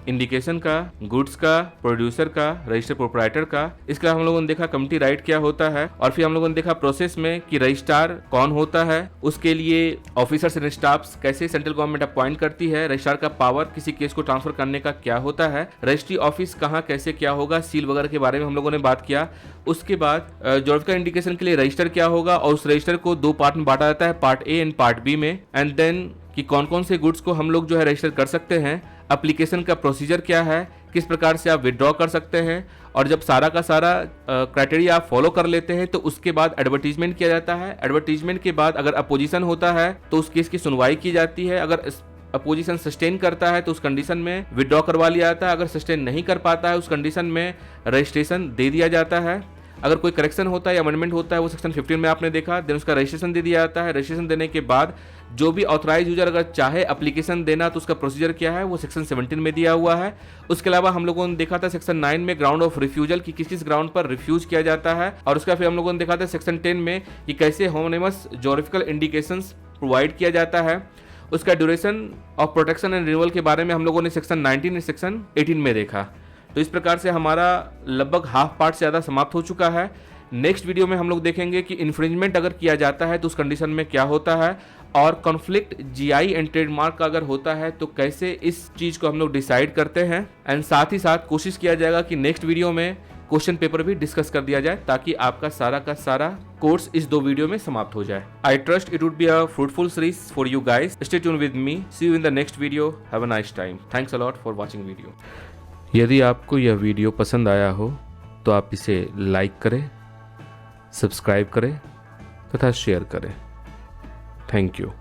इंडिकेशन का, गुड्स का, प्रोड्यूसर का, रजिस्टर प्रोप्राइटर का। इसके अलावा हम लोगों ने देखा कमिटी राइट क्या होता है, और फिर हम लोगों ने देखा प्रोसेस में कि रजिस्ट्रार कौन होता है, उसके लिए ऑफिसर्स एंड स्टाफ्स कैसे सेंट्रल गवर्नमेंट अपॉइंट करती है, रजिस्ट्रार का पावर किसी केस को ट्रांसफर करने का क्या होता है, रजिस्ट्री ऑफिस कहाँ कैसे क्या होगा, सील वगैरह के बारे में हम लोगों ने बात किया। उसके बाद ज्योग्राफिकल इंडिकेशन के लिए रजिस्टर क्या होगा और उस रजिस्टर को 2 पार्ट में बांटा जाता है, part A and part B में। एंड देन कि कौन कौन से गुड्स को हम लोग जो है रजिस्टर कर सकते हैं, एप्लीकेशन का प्रोसीजर क्या है, किस प्रकार से आप विड्रॉ कर सकते हैं, और जब सारा का सारा क्राइटेरिया आप फॉलो कर लेते हैं तो उसके बाद एडवर्टीजमेंट किया जाता है। एडवर्टीजमेंट के बाद अगर अपोजिशन होता है तो उस केस की सुनवाई की जाती है। अगर अपोजिशन सस्टेन करता है तो उस कंडीशन में विड्रॉ करवा लिया जाता है। अगर सस्टेन नहीं कर पाता है उस कंडीशन में रजिस्ट्रेशन दे दिया जाता है। अगर कोई करेक्शन होता है या अमेंडमेंट होता है वो सेक्शन 15 में आपने देखा, देन उसका रजिस्ट्रेशन दे दिया जाता है। रजिस्ट्रेशन देने के बाद जो भी ऑथराइज यूजर अगर चाहे एप्लीकेशन देना तो उसका प्रोसीजर क्या है वो सेक्शन 17 में दिया हुआ है। उसके अलावा हम लोगों ने देखा था सेक्शन 9 में ग्राउंड ऑफ रिफ्यूजल की किस किस ग्राउंड पर रिफ्यूज किया जाता है, और उसका फिर हम लोगों ने देखा था सेक्शन 10 में कि कैसे होमोनिमस ज्योग्राफिकल इंडिकेशंस प्रोवाइड किया जाता है। उसका duration of protection and renewal के बारे में हम लोगों ने सेक्शन 19 और सेक्शन 18 में देखा। तो इस प्रकार से हमारा लगभग हाफ पार्ट से ज़्यादा समाप्त हो चुका है। नेक्स्ट वीडियो में हम लोग देखेंगे कि इन्फ्रिंजमेंट अगर किया जाता है तो उस कंडीशन में क्या होता है, और कॉन्फ्लिक्ट GI एंड ट्रेडमार्क का अगर होता है तो कैसे इस चीज़ को हम लोग डिसाइड करते हैं। एंड साथ ही साथ कोशिश किया जाएगा कि नेक्स्ट वीडियो में क्वेश्चन पेपर भी डिस्कस कर दिया जाए ताकि आपका सारा का सारा कोर्स इस 2 वीडियो में समाप्त हो जाए। I trust it would be a fruitful series for you guys. Stay tune with me, see you in the next video, have a nice time, thanks a lot for watching video. यदि आपको यह video पसंद आया हो तो आप इसे like करें, सब्सक्राइब करें तथा शेयर करें। Thank you.